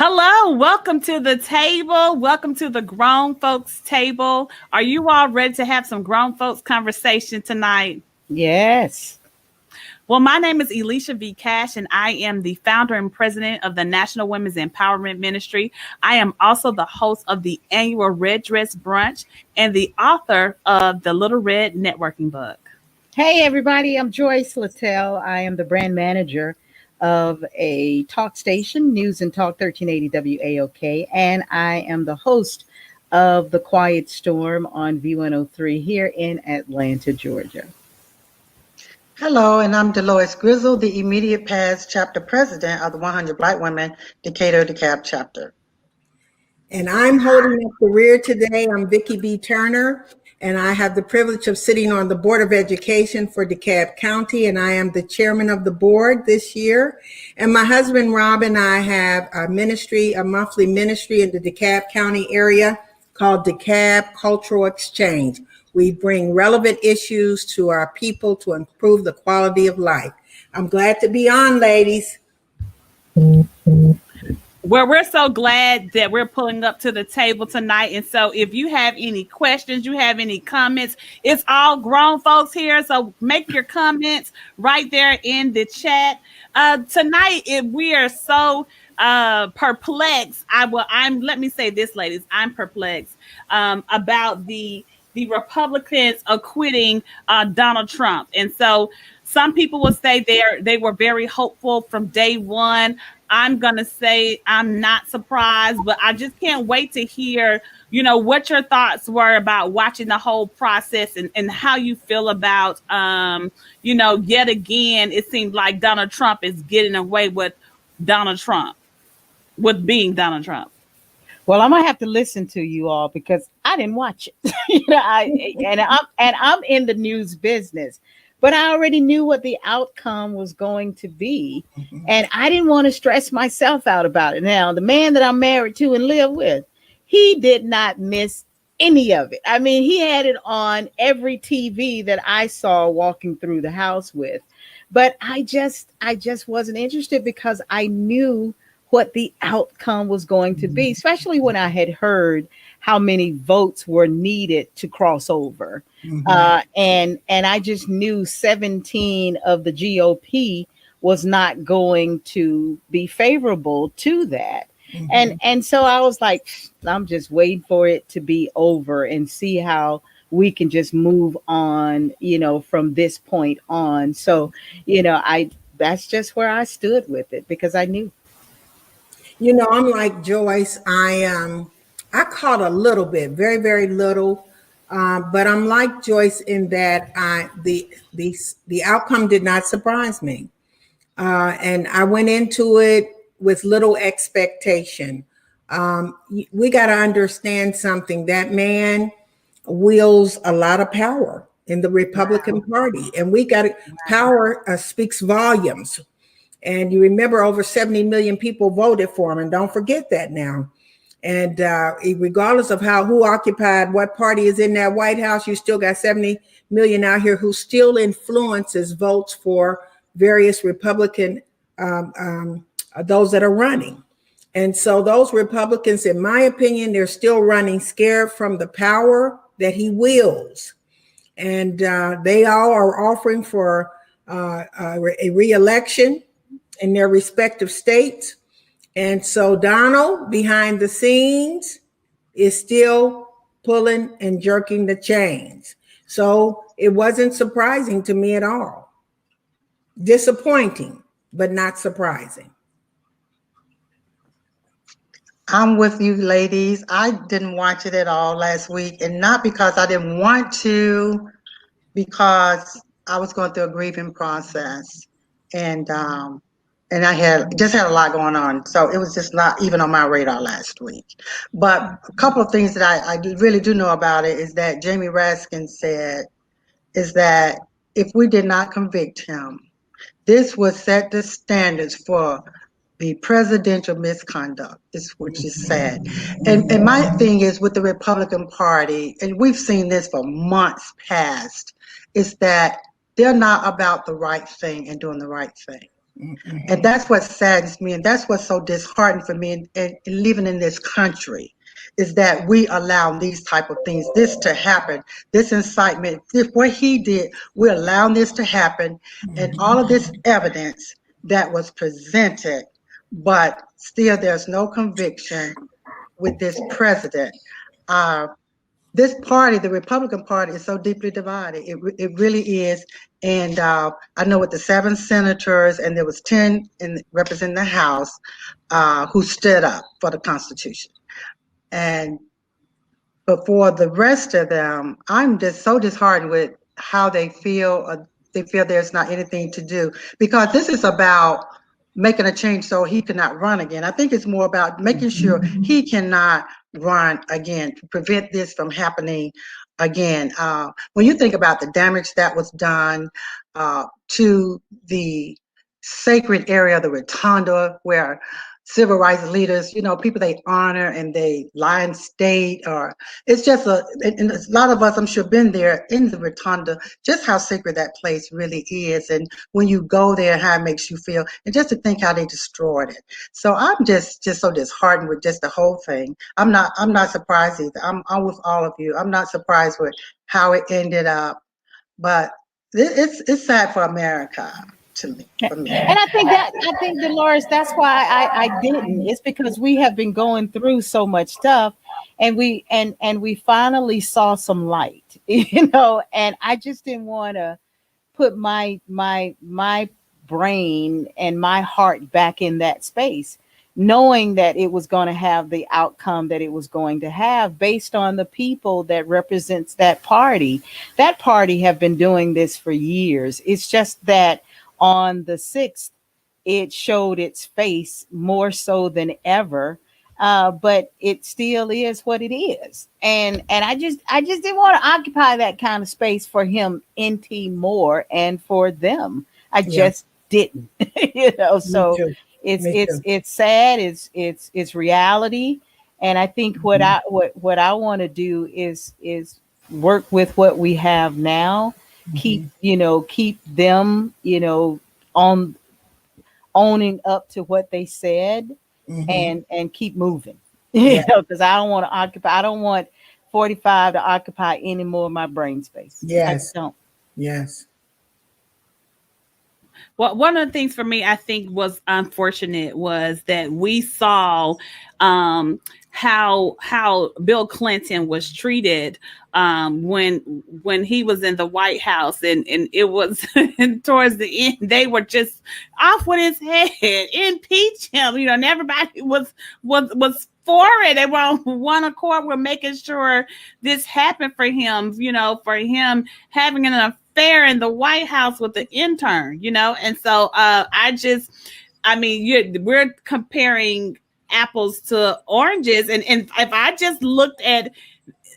Hello, welcome to the table. Welcome to the grown folks table. Are you all ready to have some grown folks conversation tonight? Yes. Well, my name is Elisha V. Cash, and I am the founder and president of the National Women's Empowerment Ministry. I am also the host of the annual Red Dress Brunch and the author of the Little Red Networking book. Hey, everybody. I'm Joyce Littell. I am the brand manager of a talk station, News and Talk 1380 WAOK, and I am the host of The Quiet Storm on V103 here in Atlanta, Georgia. Hello, and I'm Dolores Grizzle, the immediate past chapter president of the 100 Black Women Decatur DeKalb chapter. And I'm holding up the rear today. I'm Vicki B. Turner, and I have the privilege of sitting on the Board of Education for DeKalb County, and I am the chairman of the board this year. And my husband, Rob, and I have a monthly ministry in the DeKalb County area called DeKalb Cultural Exchange. We bring relevant issues to our people to improve the quality of life. I'm glad to be on, ladies. Well, we're so glad that we're pulling up to the table tonight. And so if you have any questions, you have any comments, it's all grown folks here. So make your comments right there in the chat. Tonight, if we are so perplexed, let me say this, ladies, I'm perplexed about the Republicans acquitting Donald Trump. And so some people will say they were very hopeful from day one. I'm going to say I'm not surprised, but I just can't wait to hear, what your thoughts were about watching the whole process and how you feel about, yet again, it seemed like Donald Trump is getting away with being Donald Trump. Well, I'm gonna have to listen to you all because I didn't watch it. I'm in the news business, but I already knew what the outcome was going to be, and I didn't want to stress myself out about it. Now, the man that I'm married to and live with, he did not miss any of it. I mean, he had it on every TV that I saw walking through the house with, but I just wasn't interested because I knew what the outcome was going to be, especially when I had heard how many votes were needed to cross over. And I just knew 17 of the GOP was not going to be favorable to that. And so I was like, I'm just waiting for it to be over and see how we can just move on, from this point on. So, that's just where I stood with it because I knew. I'm like Joyce. I caught a little bit, very, very little, but I'm like Joyce in that the outcome did not surprise me, and I went into it with little expectation. We got to understand something. That man wields a lot of power in the Republican Party, and power speaks volumes. And you remember over 70 million people voted for him. And don't forget that now. And regardless of who occupied what party is in that White House, you still got 70 million out here who still influences votes for various Republican, those that are running. And so those Republicans, in my opinion, they're still running scared from the power that he wields. And they all are offering for a re-election in their respective states. And so Donald, behind the scenes, is still pulling and jerking the chains. So it wasn't surprising to me at all. Disappointing, but not surprising. I'm with you, ladies. I didn't watch it at all last week, and not because I didn't want to, because I was going through a grieving process. And I had a lot going on. So it was just not even on my radar last week. But a couple of things that I really do know about it is that Jamie Raskin said is that if we did not convict him, this would set the standards for the presidential misconduct, which is sad. And my thing is with the Republican Party, and we've seen this for months past, is that they're not about the right thing and doing the right thing. And that's what saddens me, and that's what's so disheartening for me, and living in this country, is that we allow these type of things, this to happen, this incitement, what he did, we're allowing this to happen, and all of this evidence that was presented, but still there's no conviction with this president. This party, the Republican Party, is so deeply divided. It really is. And I know with the 7 senators, and there was 10 representing the House, who stood up for the Constitution. But for the rest of them, I'm just so disheartened with how they feel. They feel there's not anything to do, because this is about making a change so he cannot run again. I think it's more about making sure he cannot run again, to prevent this from happening again. When you think about the damage that was done to the sacred area of the Rotunda, where civil rights leaders, people they honor and they lie in state, or it's just and a lot of us, I'm sure, been there in the Rotunda, just how sacred that place really is. And when you go there, how it makes you feel, and just to think how they destroyed it. So I'm just so disheartened with just the whole thing. I'm not surprised either. I'm with all of you. I'm not surprised with how it ended up, but it's sad for America. To me, and I think Dolores, that's why I didn't. It's because we have been going through so much stuff, and we finally saw some light, and I just didn't want to put my brain and my heart back in that space, knowing that it was going to have the outcome that it was going to have based on the people that represents that party. That party have been doing this for years. It's just that on the 6th, it showed its face more so than ever, but it still is what it is. And I just didn't want to occupy that kind of space for him more, and for them, I just didn't. So it's sad. It's reality, and I think what I want to do is work with what we have now. Keep them, on owning up to what they said, and keep moving, because I don't want to occupy. I don't want 45 to occupy any more of my brain space. Yes. I don't. Yes. Well, one of the things for me, I think, was unfortunate was that we saw how Bill Clinton was treated when he was in the White House, and it was towards the end they were just off with his head, impeach him, and everybody was for it. They were on one accord with making sure this happened for him, for him having an affair in the White House with the intern, and so we're comparing apples to oranges, and if I just looked at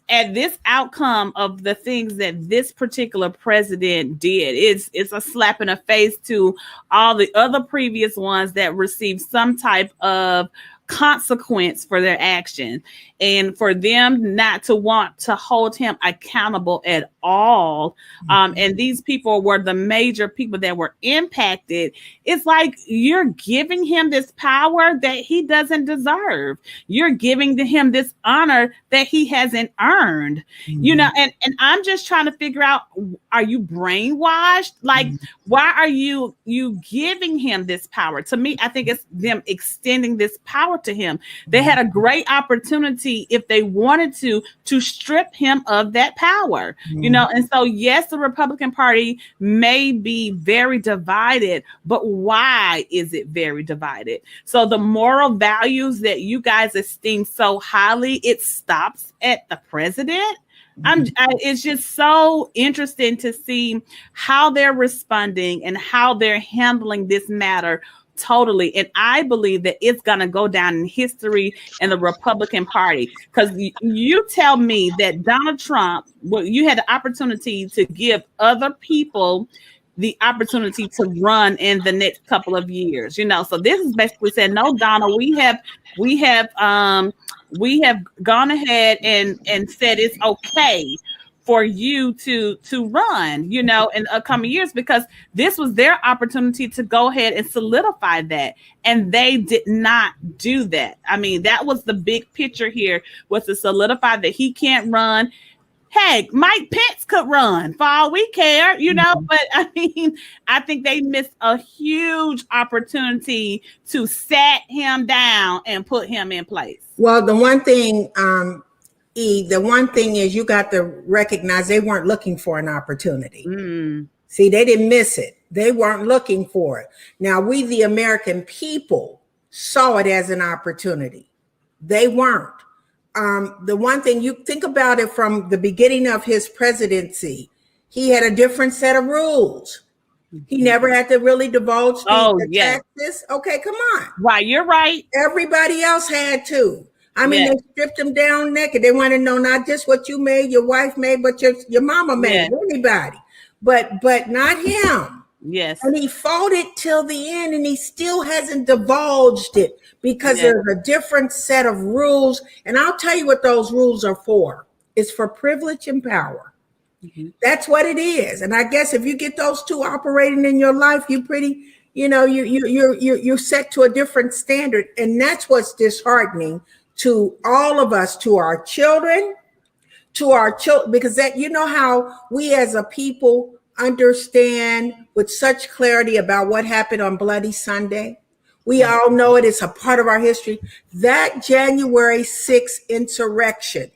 this outcome of the things that this particular president did, it's a slap in the face to all the other previous ones that received some type of consequence for their action, and for them not to want to hold him accountable at all. And these people were the major people that were impacted. It's like you're giving him this power that he doesn't deserve. You're giving to him this honor that he hasn't earned. And I'm just trying to figure out, are you brainwashed? Like, why are you giving him this power? To me, I think it's them extending this power to him. They had a great opportunity, if they wanted to strip him of that power, and so yes, the Republican Party may be very divided, but why is it very divided? So the moral values that you guys esteem so highly, it stops at the president. It's just so interesting to see how they're responding and how they're handling this matter totally. And I believe that it's going to go down in history in the Republican Party, because you tell me that Donald Trump, you had the opportunity to give other people the opportunity to run in the next couple of years, so this is basically saying, no, Donald, we have gone ahead and said it's okay for you to run, you know, in upcoming years, because this was their opportunity to go ahead and solidify that. And they did not do that. I mean, that was the big picture here, was to solidify that he can't run. Heck, Mike Pence could run for all we care, you know, but I mean, I think they missed a huge opportunity to set him down and put him in place. Well, the one thing, the one thing is you got to recognize they weren't looking for an opportunity. See, they didn't miss it. They weren't looking for it. Now, we, the American people, saw it as an opportunity. They weren't. The one thing, you think about it from the beginning of his presidency, he had a different set of rules. He never had to really divulge the taxes. Okay, come on. Right, you're right. Everybody else had to. I mean, they stripped him down naked. They want to know not just what you made, your wife made, but your mama made, anybody. But not him. Yes. And he fought it till the end, and he still hasn't divulged it because there's a different set of rules. And I'll tell you what those rules are for. It's for privilege and power. That's what it is. And I guess if you get those two operating in your life, you pretty, you know, you're set to a different standard. And that's what's disheartening to all of us, to our children, because that, you know how we as a people understand with such clarity about what happened on Bloody Sunday. We all know it. It's a part of our history. That January 6th insurrection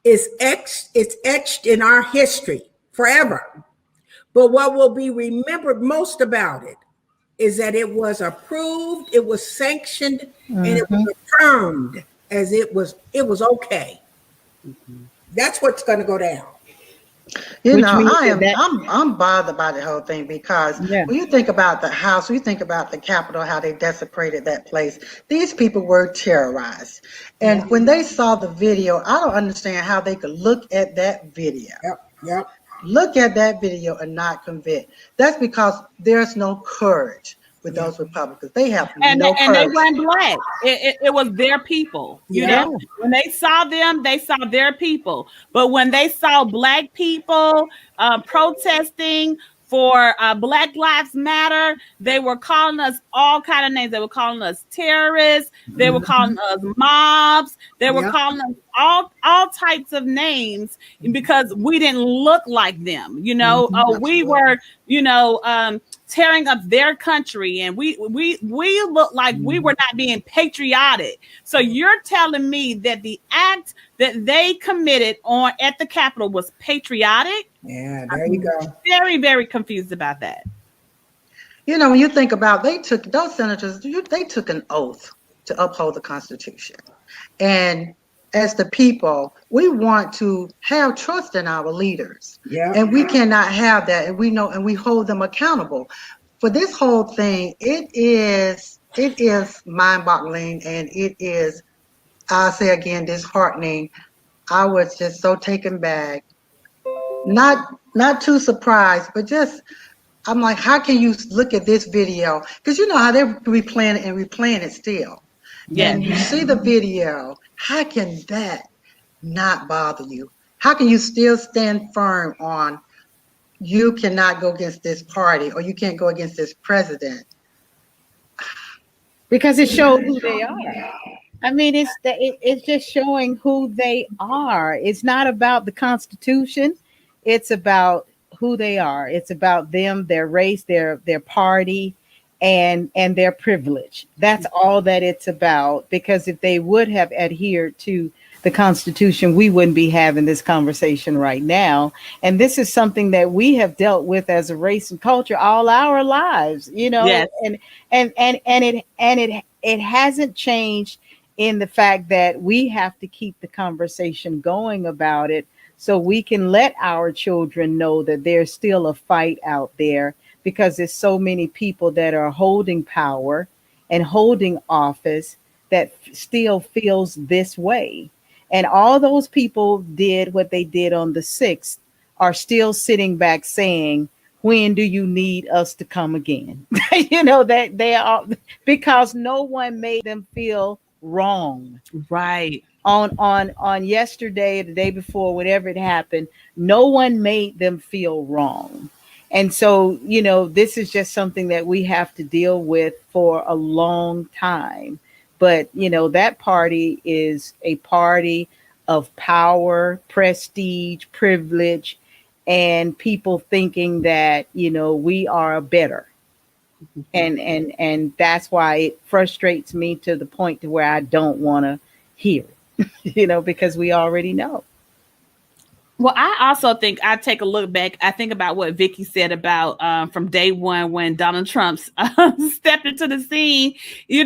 is etched in our history forever. But what will be remembered most about it is that it was approved, it was sanctioned, and it was affirmed as it was okay. That's what's going to go down. You know, I'm bothered by the whole thing because when you think about the House, when you think about the Capitol, how they desecrated that place, these people were terrorized. And when they saw the video, I don't understand how they could look at that video. Look at that video and not convict. That's because there's no courage with those Republicans. They have no courage. And they weren't black. It was their people. You know, when they saw them, they saw their people. But when they saw black people protesting for Black Lives Matter, they were calling us all kind of names. They were calling us terrorists. They were calling us mobs. They were calling us all types of names because we didn't look like them. You know, we were, you know, tearing up their country, and we look like we were not being patriotic. So you're telling me that the act that they committed at the Capitol was patriotic? Yeah, there you go. Very, very confused about that. You know, when you think about, those senators, they took an oath to uphold the Constitution. And as the people, we want to have trust in our leaders. And we cannot have that. And we know, and we hold them accountable. For this whole thing, it is mind-boggling, and it is, I'll say again, disheartening. I was just so taken back. Not too surprised, but just, I'm like, how can you look at this video? Because you know how they're replaying it still. And you see the video, how can that not bother you? How can you still stand firm on you cannot go against this party or you can't go against this president? Because it shows who they are. I mean, it's just showing who they are. It's not about the Constitution. It's about who they are. It's about them, their race, their party, and their privilege. That's all that it's about. Because if they would have adhered to the Constitution, we wouldn't be having this conversation right now. And this is something that we have dealt with as a race and culture all our lives, you know. And it hasn't changed in the fact that we have to keep the conversation going about it, so we can let our children know that there's still a fight out there, because there's so many people that are holding power and holding office that still feels this way. And all those people did what they did on the 6th are still sitting back saying, when do you need us to come again? You know, that they are, because no one made them feel wrong. Right. On yesterday, the day before, whatever it happened, no one made them feel wrong. And so, this is just something that we have to deal with for a long time. But, that party is a party of power, prestige, privilege, and people thinking that, we are better. And that's why it frustrates me to the point to where I don't want to hear it, because we already know. Well, I also think I take a look back. I think about what Vicky said about from day one when Donald Trump stepped into the scene. He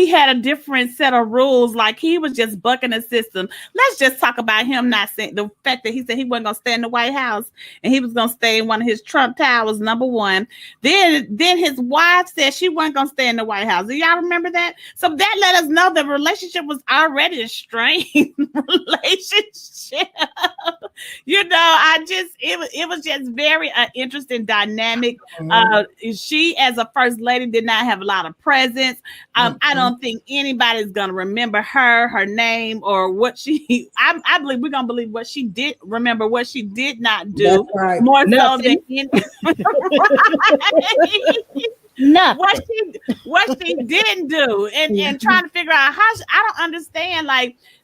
had a different set of rules. Like he was just bucking the system. Let's just talk about him not saying the fact that he said he wasn't going to stay in the White House and he was going to stay in one of his Trump towers. Number one. Then his wife said she wasn't going to stay in the White House. Do y'all remember that? So that let us know the relationship was already a strained relationship. It was just very interesting dynamic. She, as a first lady, did not have a lot of presence. I don't think anybody's gonna remember her name, or what she. I believe we're gonna believe what she did. Remember what she did not do. That's right. More Nothing. so than Nothing. what she didn't do, and trying to figure out how I don't understand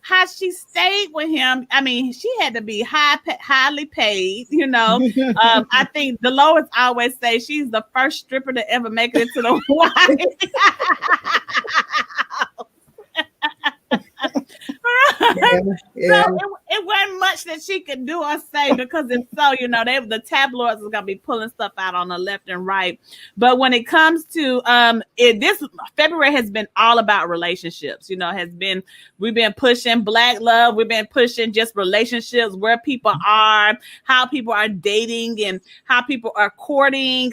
how she stayed with him. I mean, she had to be highly paid, I think Dolores always say she's the first stripper to ever make it into the White House. Yeah. So it wasn't much that she could do or say, because it's so, the tabloids is gonna be pulling stuff out on the left and right. But when it comes to this February has been all about relationships. We've been pushing Black love, we've been pushing just relationships, where people are, how people are dating, and how people are courting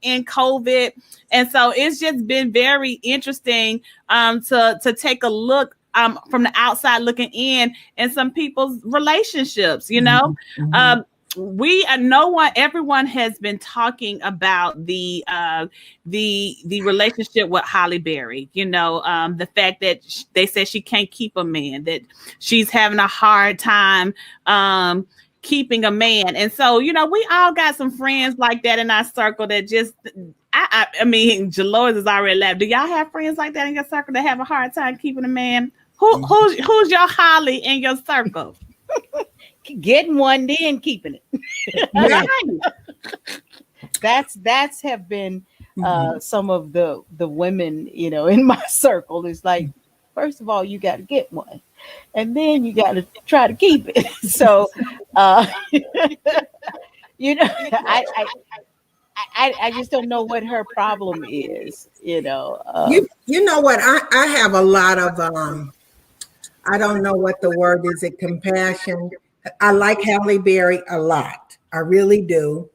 in COVID. And so it's just been very interesting to take a look from the outside looking in some people's relationships. Everyone has been talking about the relationship with Halle Berry. The fact that they said she can't keep a man, that she's having a hard time keeping a man. And so, we all got some friends like that in our circle that just, I mean, Dolores is already left. Do y'all have friends like that in your circle that have a hard time keeping a man? Who's your Holly in your circle? Getting one, then keeping it. That's have been some of the women, in my circle. Is like, first of all, you got to get one, and then you got to try to keep it. So, I just don't know what her problem is. You know what? I have a lot of I don't know what the word is. It compassion. I like Halle Berry a lot. I really do.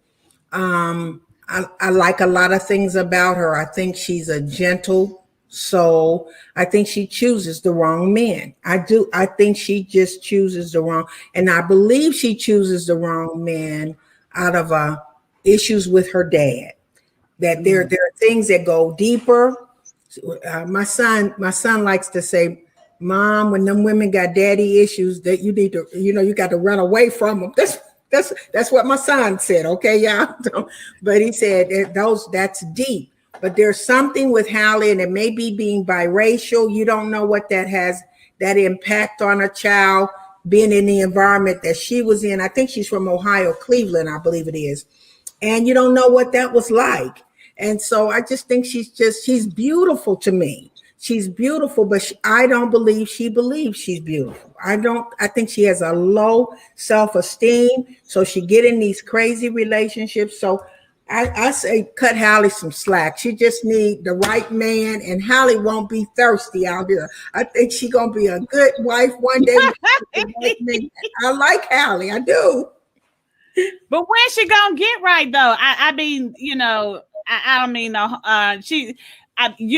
I like a lot of things about her. I think she's a gentle soul. I think she chooses the wrong man. I do. I think she just chooses the wrong, and I believe she chooses the wrong man out of issues with her dad. That there are things that go deeper. My son likes to say, "Mom, when them women got daddy issues, that you need to, you got to run away from them." That's what my son said. Okay, y'all. But he said that's deep. But there's something with Halle, and it may be being biracial. You don't know what that has, that impact on a child being in the environment that she was in. I think she's from Ohio, Cleveland, I believe it is. And you don't know what that was like. And so I just think she's beautiful to me. She's beautiful, but I don't believe she believes she's beautiful. I think she has a low self-esteem. So she get in these crazy relationships. So I say cut Halle some slack. She just need the right man, and Halle won't be thirsty out here. I think she's going to be a good wife one day. I like Halle. I do. But when's she gonna get right though? I mean, I don't mean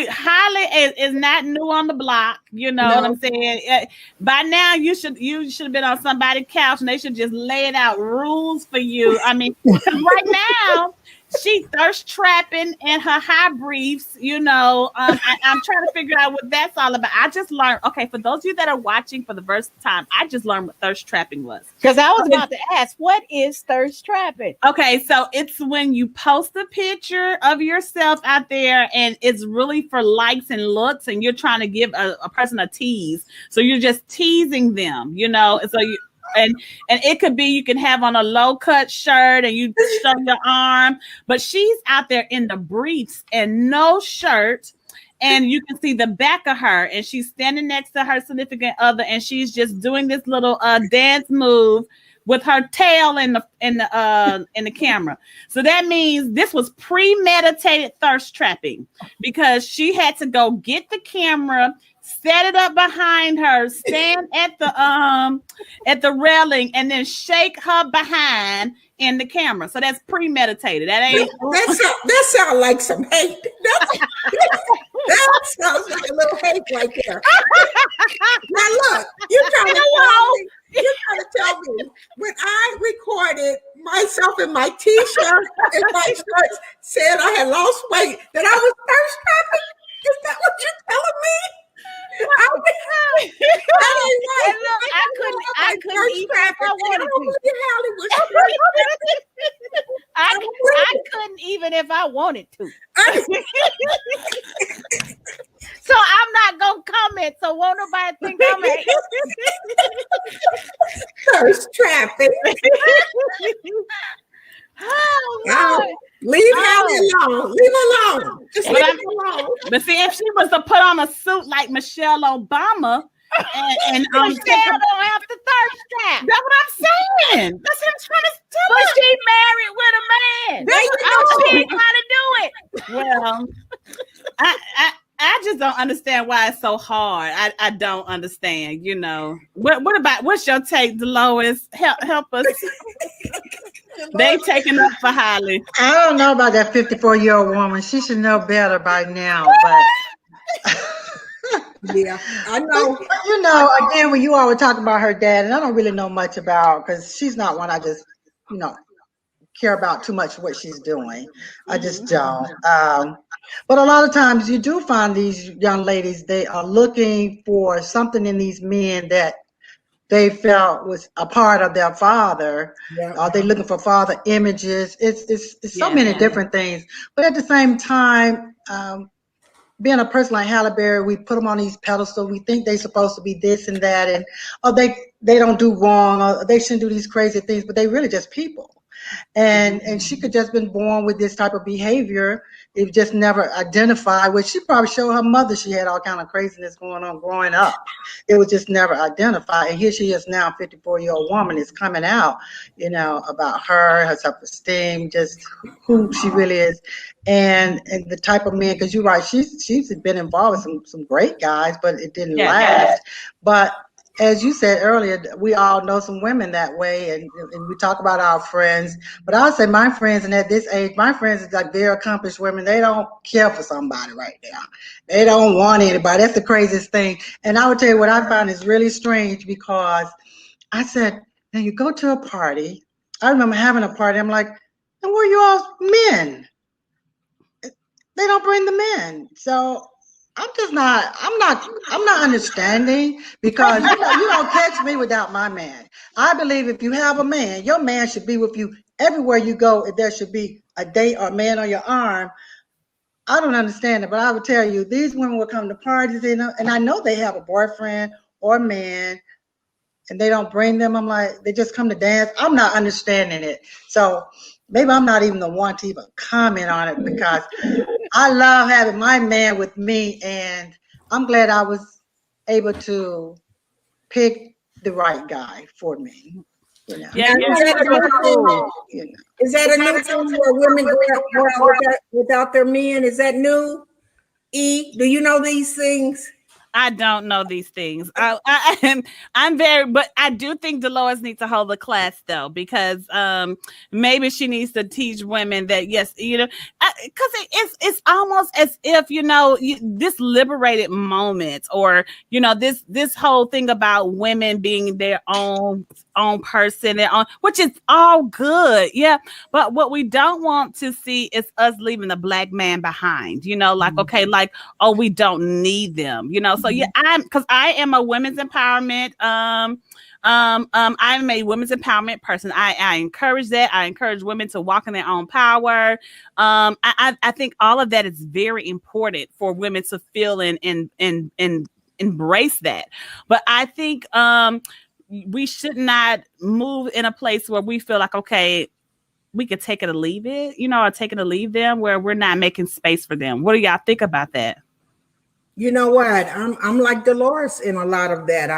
Halle is not new on the block. You know what I'm saying? By now you should have been on somebody's couch and they should just lay it out rules for you. I mean, 'cause right now she thirst trapping in her high briefs. You know, I'm trying to figure out what that's all about. I just learned. Okay, for those of you that are watching for the first time, I just learned what thirst trapping was. Because I was about to ask, what is thirst trapping? Okay, so it's when you post a picture of yourself out there, and it's really for likes and looks, and you're trying to give a person a tease. So you're just teasing them, you know. So you. And it could be you can have on a low cut shirt and you show your arm, but she's out there in the briefs and no shirt, and you can see the back of her, and she's standing next to her significant other, and she's just doing this little dance move with her tail in the camera. So that means this was premeditated thirst trapping, because she had to go get the camera, set it up behind her, stand at the railing, and then shake her behind in the camera. So that's premeditated. That sounds like some hate. That sounds like a little hate right there. Now look, you're trying to tell me when I recorded myself in my t-shirt and my shorts said I had lost weight, that I was thirst trapping? Is that what you're telling me? I couldn't even if I wanted to. I couldn't even if I wanted to. So I'm not gonna comment. So won't nobody think I'm a thirst trapping. Oh, leave Halle alone. Leave alone. Just leave alone. But see, if she was to put on a suit like Michelle Obama, and Michelle don't have to thirst trap. That's what I'm saying. That's what I'm trying to tell But you. she married with a man. She ain't gotta do it. Well, I just don't understand why it's so hard. I don't understand. You know, what's your take, Dolores? Help us. They taking up for Halle. I don't know about that 54-year-old woman. She should know better by now. But yeah, I know. But, you know, again, when you all were talking about her dad, and I don't really know much about, because she's not one I just, care about too much what she's doing. I just don't. But a lot of times you do find these young ladies, they are looking for something in these men that they felt was a part of their father. Yeah. Are they looking for father images? It's so many different things. But at the same time, being a person like Halle Berry, we put them on these pedestals. We think they're supposed to be this and that, and they don't do wrong, or they shouldn't do these crazy things, but they really just people. And she could just been born with this type of behavior. It just never identified, which she probably showed her mother she had all kind of craziness going on growing up. It was just never identified. And here she is now, 54-year-old woman is coming out, about her self-esteem, just who she really is. And the type of man, because you're right, she's been involved with some great guys, but it didn't last. But as you said earlier, we all know some women that way, and we talk about our friends. But I would say my friends, and at this age, my friends is like very accomplished women. They don't care for somebody right now. They don't want anybody. That's the craziest thing. And I would tell you what I find is really strange, because I said, now you go to a party. I remember having a party. I'm like, and where are you all men? They don't bring the men. So I'm not understanding, because you don't catch me without my man. I believe if you have a man, your man should be with you everywhere you go. If there should be a date or a man on your arm. I don't understand it, but I would tell you, these women will come to parties, and I know they have a boyfriend or a man, and they don't bring them. I'm like, they just come to dance. I'm not understanding it. So maybe I'm not even the one to even comment on it, because I love having my man with me, and I'm glad I was able to pick the right guy for me. Is that a new thing where women go out without their men? Is that new? E, do you know these things? I don't know these things. I'm very, but I do think Dolores needs to hold a class though, because maybe she needs to teach women that yes, because it's almost as if this liberated moment, or this whole thing about women being their own person, their own, which is all good, yeah. But what we don't want to see is us leaving the Black man behind. Like okay, like oh, we don't need them. So yeah, I am a women's empowerment. I'm a women's empowerment person. I encourage that. I encourage women to walk in their own power. I think all of that is very important for women to feel and embrace that. But I think we should not move in a place where we feel like, okay, we could take it or leave it, or take it or leave them, where we're not making space for them. What do y'all think about that? You know what? I'm like Dolores in a lot of that.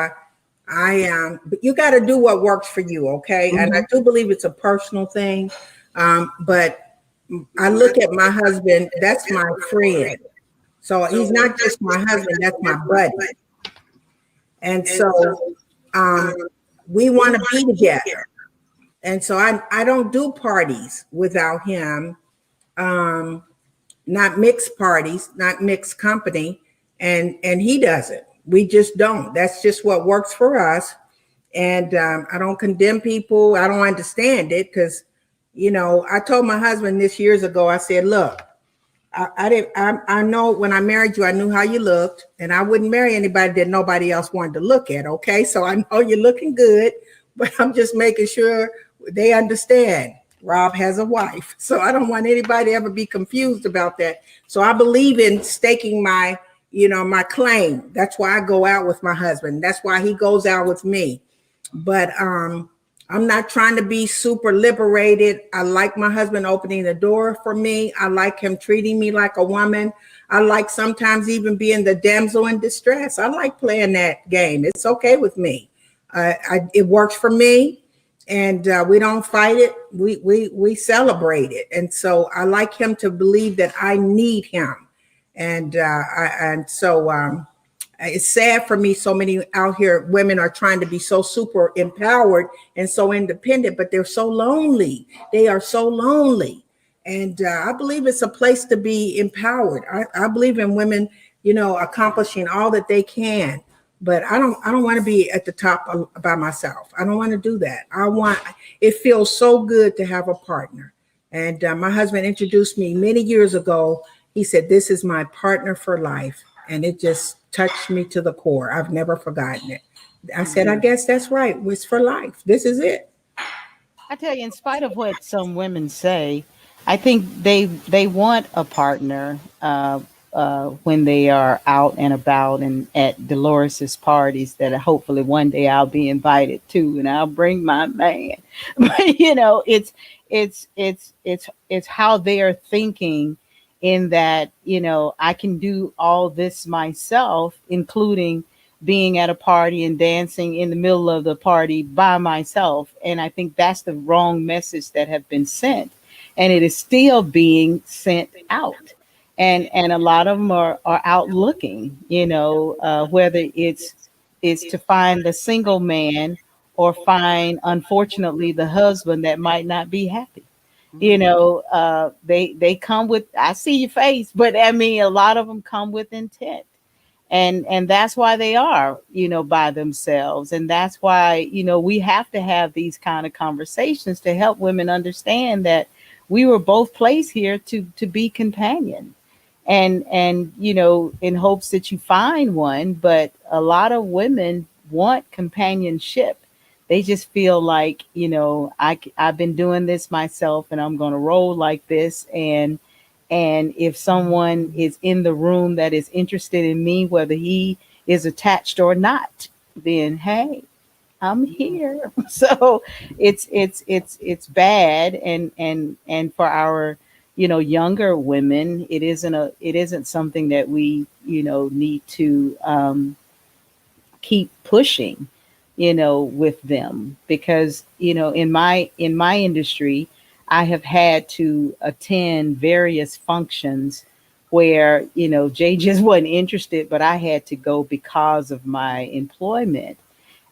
I am, but you got to do what works for you, okay? Mm-hmm. And I do believe it's a personal thing. But I look at my husband, that's my friend. So he's not just my husband, that's my buddy. And so we want to be together. And so I don't do parties without him. Not mixed parties, not mixed company. And he doesn't. We just don't. That's just what works for us. And I don't condemn people. I don't understand it because, I told my husband this years ago, I said, look, I know when I married you, I knew how you looked, and I wouldn't marry anybody that nobody else wanted to look at. Okay. So I know you're looking good, but I'm just making sure they understand Rob has a wife. So I don't want anybody to ever be confused about that. So I believe in staking my claim. That's why I go out with my husband. That's why he goes out with me. But I'm not trying to be super liberated. I like my husband opening the door for me. I like him treating me like a woman. I like sometimes even being the damsel in distress. I like playing that game. It's okay with me. It works for me, and we don't fight it. We celebrate it. And so I like him to believe that I need him. And so it's sad for me. So many out here, women are trying to be so super empowered and so independent, but they're so lonely. They are so lonely. And I believe it's a place to be empowered. I believe in women, accomplishing all that they can. But I don't want to be at the top by myself. I don't want to do that. It feels so good to have a partner. And my husband introduced me many years ago. He said, this is my partner for life. And it just touched me to the core. I've never forgotten it. I said, I guess that's right. It's for life. This is it. I tell you, in spite of what some women say, I think they want a partner when they are out and about and at Dolores's parties that hopefully one day I'll be invited to, and I'll bring my man. But it's how they are thinking, in that, I can do all this myself, including being at a party and dancing in the middle of the party by myself. And I think that's the wrong message that have been sent. And it is still being sent out. And a lot of them are out looking, whether it's to find a single man or find, unfortunately, the husband that might not be happy. They come with, I see your face, but I mean, a lot of them come with intent, and that's why they are, by themselves. And that's why, we have to have these kind of conversations to help women understand that we were both placed here to be companion, and in hopes that you find one. But a lot of women want companionship. They just feel like, I've been doing this myself and I'm going to roll like this. And if someone is in the room that is interested in me, whether he is attached or not, then, hey, I'm here. So it's bad. And for our, younger women, it isn't something that we, need to keep pushing, with them, because, in my industry, I have had to attend various functions where, Jay just wasn't interested, but I had to go because of my employment.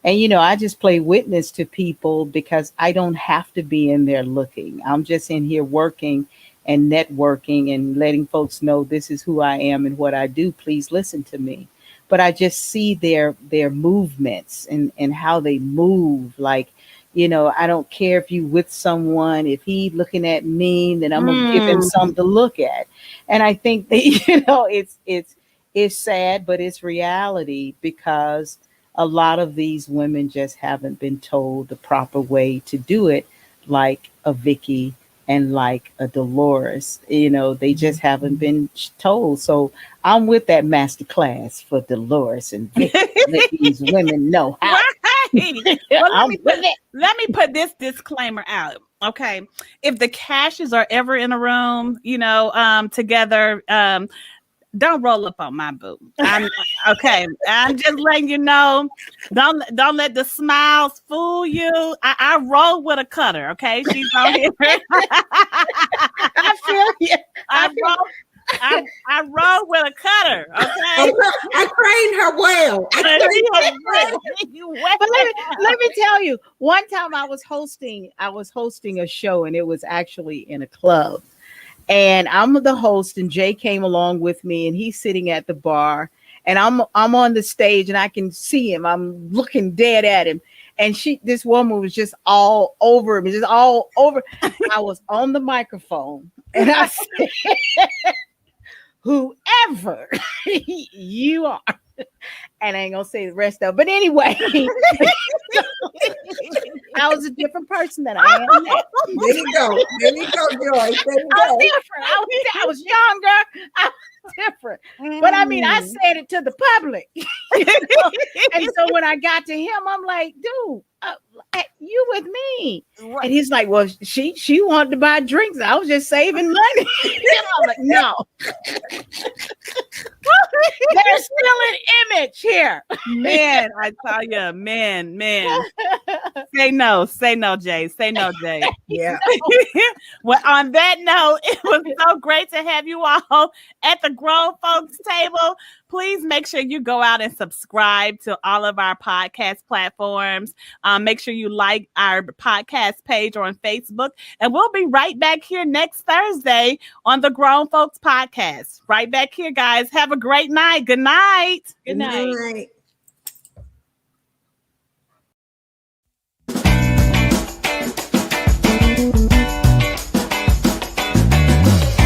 And, I just play witness to people because I don't have to be in there looking. I'm just in here working and networking and letting folks know this is who I am and what I do. Please listen to me. But I just see their movements and how they move. Like, I don't care if you with someone, if he looking at me, then I'm gonna give him something to look at. And I think that, it's sad, but it's reality because a lot of these women just haven't been told the proper way to do it, like a Vicky and like a Dolores. They just haven't been told. So I'm with that master class for Dolores and Vicky. Let these women know how. Right. Well, let me put this disclaimer out. Okay. If the Cashes are ever in a room, together, don't roll up on my boo. Okay. I'm just letting you know. Don't let the smiles fool you. I roll with a cutter. Okay, she's on here. I feel you. I roll with a cutter. Okay, I trained her well. But let me tell you. One time I was hosting a show, and it was actually in a club. And I'm the host, and Jay came along with me, and he's sitting at the bar, and I'm on the stage, and I can see him. I'm looking dead at him, and this woman was just all over me, just all over. I was on the microphone, and I said, "Whoever you are," and I ain't gonna say the rest of it. But anyway, I was a different person than I am now. There you go, Joyce. There you I go. was different. I was younger. I was different. But I mean, I said it to the public. And so when I got to him, I'm like, dude, you with me? Right. And he's like, well, she wanted to buy drinks. I was just saving money. I'm like, no. There's still an image here. Man, I tell you, man. Say no, Jay. Say no, Jay. Yeah. Well, on that note, it was so great to have you all at the Grown Folks Table. Please make sure you go out and subscribe to all of our podcast platforms. Make sure you like our podcast page on Facebook. And we'll be right back here next Thursday on the Grown Folks Podcast. Right back here, guys. Have a great night. Good night. Good night.